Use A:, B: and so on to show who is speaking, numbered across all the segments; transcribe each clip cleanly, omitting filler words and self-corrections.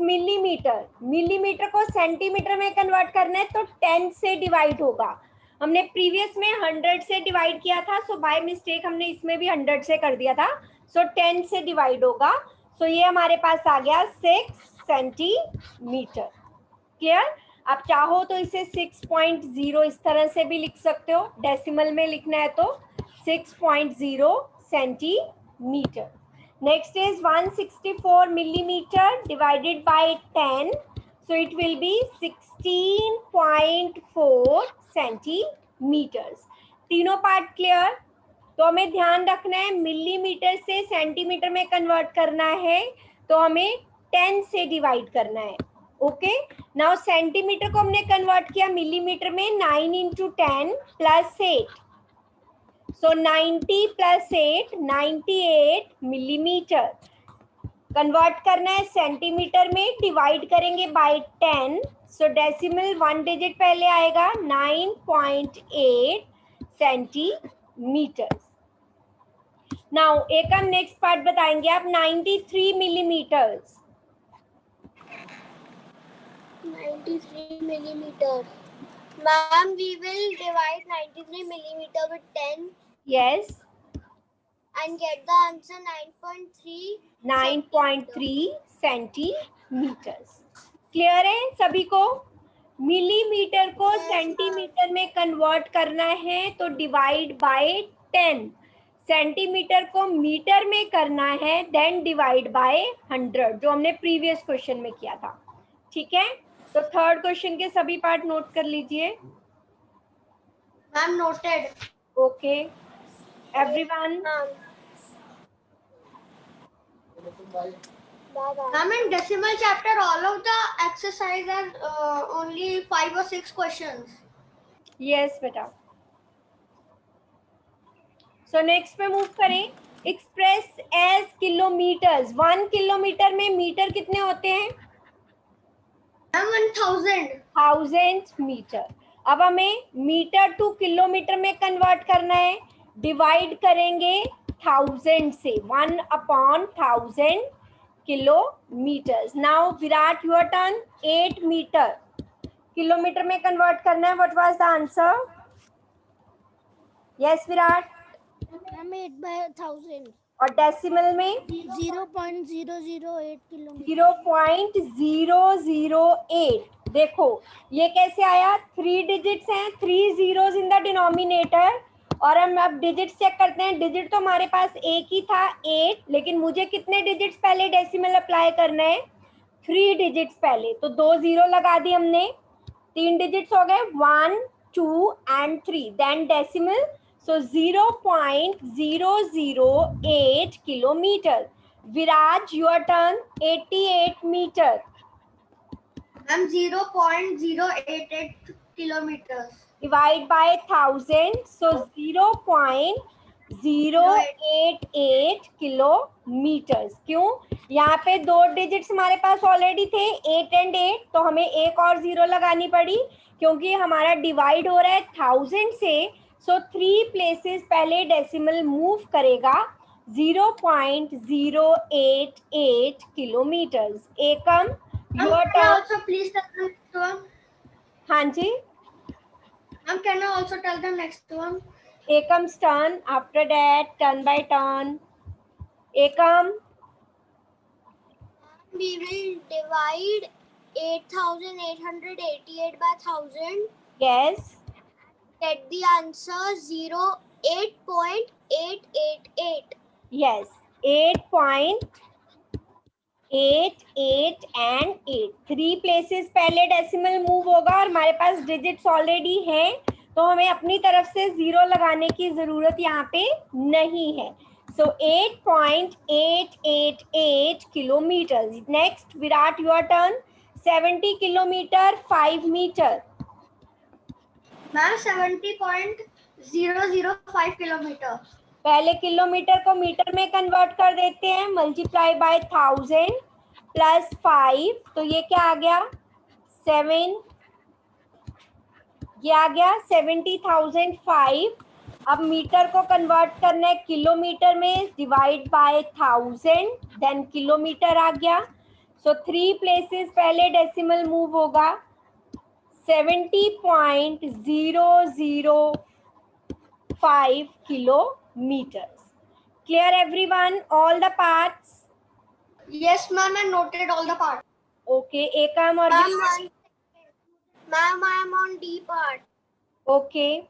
A: Millimetre, millimetre को centimetre में convert करना है तो 10 से डिवाइड होगा। हमने प्रीवियस में 100 से डिवाइड किया था, सो बाय मिस्टेक हमने इसमें भी 100 से कर दिया था, सो 10 से डिवाइड होगा। सो ये हमारे पास आ गया 6 सेंटीमीटर। क्लियर? आप चाहो तो इसे 6.0 इस तरह से भी लिख सकते हो, डेसिमल में लिखना है तो 6.0 centimetre. Next is 164 millimeter divided by 10, so it will be 16.4 centimeters. तीनों पार्ट क्लियर? तो हमें ध्यान रखना है मिलीमीटर से सेंटीमीटर में कन्वर्ट करना है तो हमें 10 से डिवाइड करना है। ओके, नाउ सेंटीमीटर को हमने कन्वर्ट किया मिलीमीटर में, 9 into 10 plus 8, so 90 plus 8, 98 millimeter. Convert करना है सेंटीमीटर में, डिवाइड करेंगे बाय 10, सो डेसिमल 1 डिजिट पहले आएगा, 9.8 सेंटीमीटर। नाउ एक हम नेक्स्ट पार्ट बताएंगे आप, 93 millimetres.
B: 93 millimeter. Ma'am, we will divide 93 millimeter with 10.
A: Yes.
B: And get the answer
A: 9.3 centimetres. Clear है सभी को? मिलीमीटर को सेंटीमीटर में कन्वर्ट करना है तो डिवाइड बाय 10, सेंटीमीटर को मीटर में करना है देन डिवाइड बाय 100, जो हमने प्रीवियस क्वेश्चन में किया था। ठीक है, तो थर्ड क्वेश्चन के सभी पार्ट नोट कर लीजिए।
B: Ma'am noted.
A: Okay everyone.
B: Ma'am, in decimal chapter, all of the exercise are only 5 or 6 questions.
A: Yes, बेटा। सो नेक्स्ट पे मूव करें, एक्सप्रेस एज किलोमीटर्स। 1 किलोमीटर में मीटर कितने होते हैं? 1000 मीटर। अब हमें मीटर टू किलोमीटर में कन्वर्ट करना है, डिवाइड करेंगे 1000 से, 1/1000 kilometres. Now Virat your turn. 8 metre kilometre में कन्वर्ट करना है, what was the answer? Yes Virat.
B: 8/1000
A: और डेसिमल में
B: 0.008 किलोमीटर।
A: 0.008। देखो ये कैसे आया? 3 डिजिट्स हैं, 3 zeros इन द डिनोमिनेटर, और हम अब डिजिट्स चेक करते हैं। डिजिट तो हमारे पास एक ही था 8, लेकिन मुझे कितने डिजिट्स पहले डेसिमल अप्लाई करना है? 3 डिजिट्स पहले, तो 2 0 लगा दी हमने, 3 डिजिट्स हो गए 1 2 and 3, then decimal, so 0.008 kilometer. Viraj, your turn. 88 meter.
B: Ma'am, 0.088 kilometers.
A: Divide by 1000, so 0.088 kilometers. क्यों? यहाँ पे 2 डिजिट्स हमारे पास ऑलरेडी थे, 8 and 8, तो हमें एक और 0 लगानी पड़ी क्योंकि हमारा डिवाइड हो रहा है 1000 से, सो 3 प्लेसेस पहले डेसिमल मूव करेगा, 0.088 kilometres. Ekam your turn.
B: Also please tell the next one.
A: हाँ जी,
B: Ma'am, can I also tell the next one?
A: Ekam's turn. After that, turn by turn. Ekam.
B: We will divide 8888 by 1000.
A: Yes.
B: Get the answer 08.888.
A: Yes. 8.88 and 8. 3 places पहले decimal move होगा और हमारे पास digits already हैं, तो हमें अपनी तरफ से 0 लगाने की जरूरत यहाँ पे नहीं है। So 8.888 kilometers. Next, Virat, your turn. 70 kilometer, 5 meter.
B: Ma'am, 70.005 kilometer.
A: पहले किलोमीटर को मीटर में कन्वर्ट कर देते हैं, मल्टीप्लाई बाय 1000 प्लस 5, तो ये क्या आ गया? 7, ये आ गया 70,005। अब मीटर को कन्वर्ट करना है किलोमीटर में, डिवाइड बाय 1000, देन किलोमीटर आ गया, सो 3 प्लेसेस पहले डेसिमल मूव होगा 70.005 kilometers. Clear everyone? All the parts?
B: Yes, ma'am. I noted all the parts.
A: Okay. Ekam और
B: Ma'am, I am on D part.
A: Okay.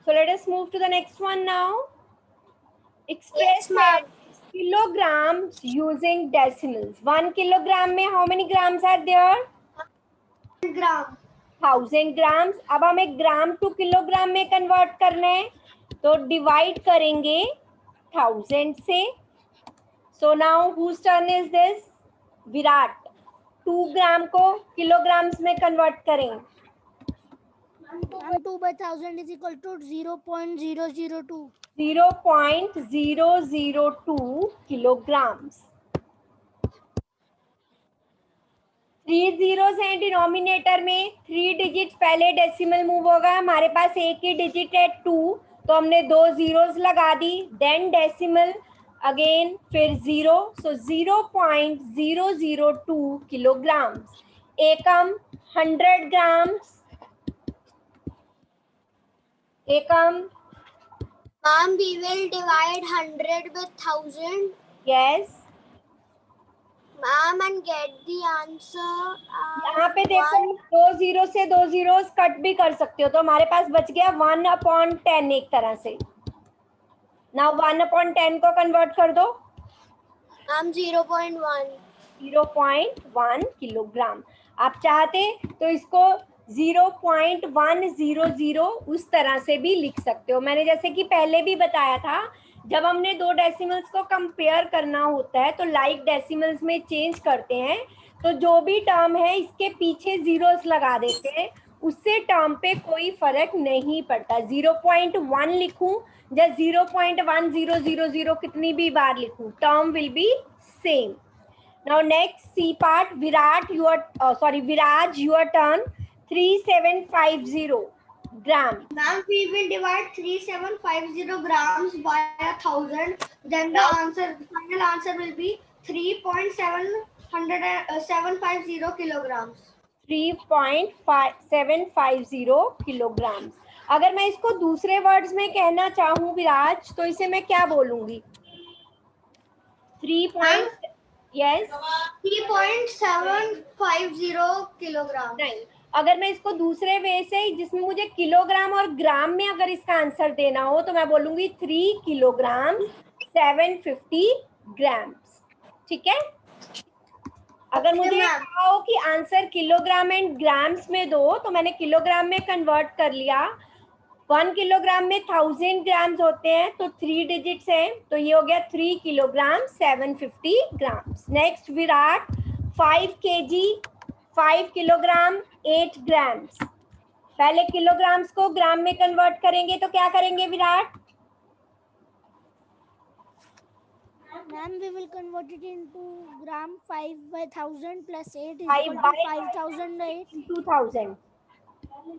A: So let us move to the next one now. Express kilograms using decimals. 1 kilogram में how many grams are there?
B: Gram.
A: 1000 grams. अब हमें ग्राम two kilogram में convert करना है, तो divide करेंगे 1000 से. So now whose turn is this? Virat. 2 ग्राम को किलोग्राम्स में कन्वर्ट करें.
B: 2 by 1000 is equal to 0.002.
A: 0.002 kilograms. 3 zeros हैं डिनोमिनेटर में, 3 डिजिट्स पहले डेसिमल मूव होगा. हमारे पास एक ही डिजिट है 2, तो हमने 2 zeros लगा दी. देन डेसिमल अगेन, फिर 0. सो 0.002 kilograms. Ekam 100 grams. Ekam.
B: Ma'am, we will divide 100 with 1000.
A: Yes.
B: Ma'am, and get the answer.
A: यहाँ पे देखो, 2 जीरो से 2 जीरोस कट भी कर सकते हो, तो हमारे पास बच गया 1/10 एक तरह से. नाउ 1/10 को कन्वर्ट कर दो.
B: Ma'am, 0.1.
A: 0.1 किलोग्राम. आप चाहते तो इसको 0.100 उस तरह से भी लिख सकते हो. मैंने जैसे कि पहले भी बताया था, जब हमने दो डेसिमल्स को कंपेयर करना होता है तो लाइक डेसिमल्स में चेंज करते हैं, तो जो भी टर्म है इसके पीछे जीरोस लगा देते हैं, उससे टर्म पे कोई फर्क नहीं पड़ता. 0.1 लिखूं या 0.1000 कितनी भी बार लिखूं, term will be same. Now next C part, Viraj, your turn. 3750 gram.
B: Ma'am, we will divide 3750 grams by 1000. Then the final answer will be 3.750 kilograms.
A: 3.750 kilograms. अगर मैं इसको दूसरे वर्ड्स में कहना चाहूँ विराज, तो इसे मैं क्या बोलूंगी?
B: 3.750 किलोग्राम.
A: नहीं, अगर मैं इसको दूसरे वे से, जिसमें मुझे किलोग्राम और ग्राम में अगर इसका आंसर देना हो, तो मैं बोलूंगी 3 किलोग्राम 750 ग्राम्स. ठीक है. अगर मुझे कहा हो कि आंसर किलोग्राम एंड ग्राम्स में दो, तो मैंने किलोग्राम में कन्वर्ट कर लिया. 1 किलोग्राम में 1000 ग्राम्स होते हैं, तो 3 डिजिट्स हैं, तो ये हो गया 3 kilogram 750 grams. Next Virat, 5 kg 5 kilogram 8 grams. पहले किलोग्राम्स को ग्राम में कन्वर्ट करेंगे, तो क्या करेंगे Virat?
B: Ma'am, we will convert it into gram. 5 by 1000 plus 8 is
A: 5
B: equal to 5008.
A: 2000.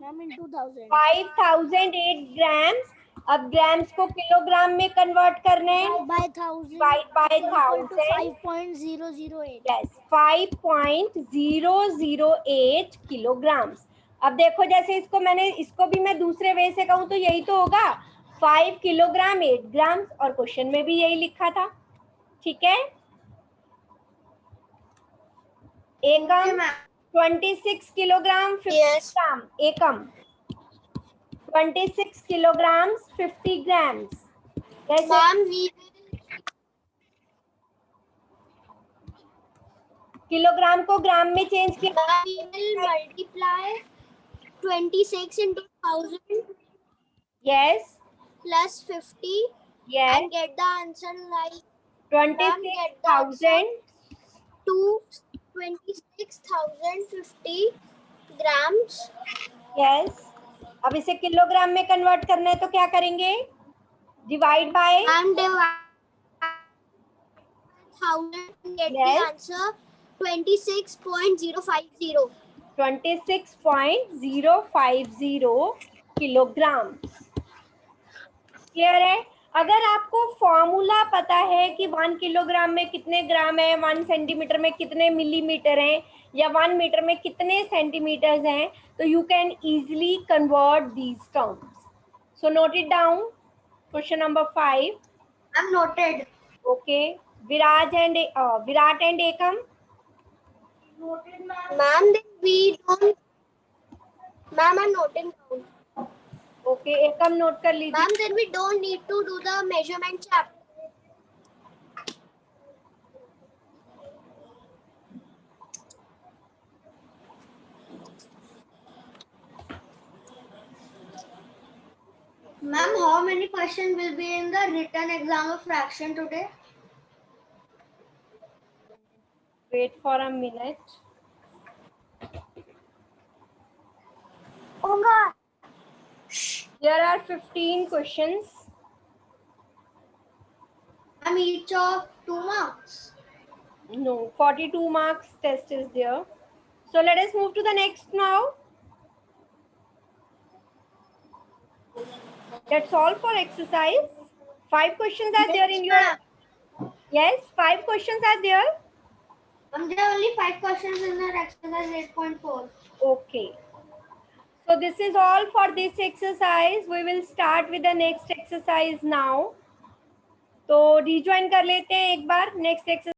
B: Ma'am, in 2000.
A: 5008 grams. अब ग्राम्स को किलोग्राम में कन्वर्ट करना है.
B: By 1000.
A: By 1000.
B: 5.008.
A: Yes, 5.008 kilograms. अब देखो, जैसे इसको भी मैं दूसरे वे से कहूँ तो यही तो होगा, 5 किलोग्राम 8 ग्राम्स, और क्वेश्चन में भी यही लिखा था. ठीक है. एकम 26 किलोग्राम 50 ग्राम. एकम 26 किलोग्राम 50 ग्राम्स. कैसे? किलोग्राम को ग्राम में चेंज किया.
B: We will multiply 26 into 1000
A: Yes.
B: plus 50
A: Yes.
B: and get the answer like
A: 26,000.
B: to 26,050 grams.
A: Yes. अब इसे किलोग्राम में कन्वर्ट करना है तो क्या करेंगे? Divide by
B: And divide 1000 and get the answer 26.050.
A: 26.050 kilogram. Clear है? अगर आपको फॉर्मूला पता है कि 1 किलोग्राम में कितने ग्राम है, 1 सेंटीमीटर में कितने मिलीमीटर हैं, या 1 मीटर में कितने सेंटीमीटर्स हैं, तो you can easily convert these terms. So note it down. Question number 5.
B: I'm noted.
A: Okay. Virat and Ekam.
B: Noted, ma'am. Ma'am, then we don't. Ma'am, I'm noting down.
A: Okay, Ekam note कर लीजिए.
B: Ma'am, then we don't need to do the measurement chapter. Ma'am, how many questions will be in the written exam of fraction today?
A: Wait for a minute.
B: Oh God.
A: There are 15 questions.
B: Ma'am, each of 2 marks.
A: No, 42 marks test is there. So let us move to the next now. That's all for exercise. 5 questions are there in your. Yes, 5 questions are there.
B: There are only 5 questions in the exercise 8.4.
A: Okay. So this is all for this exercise. We will start with the next exercise now. तो rejoin कर लेते हैं एक बार next exercise.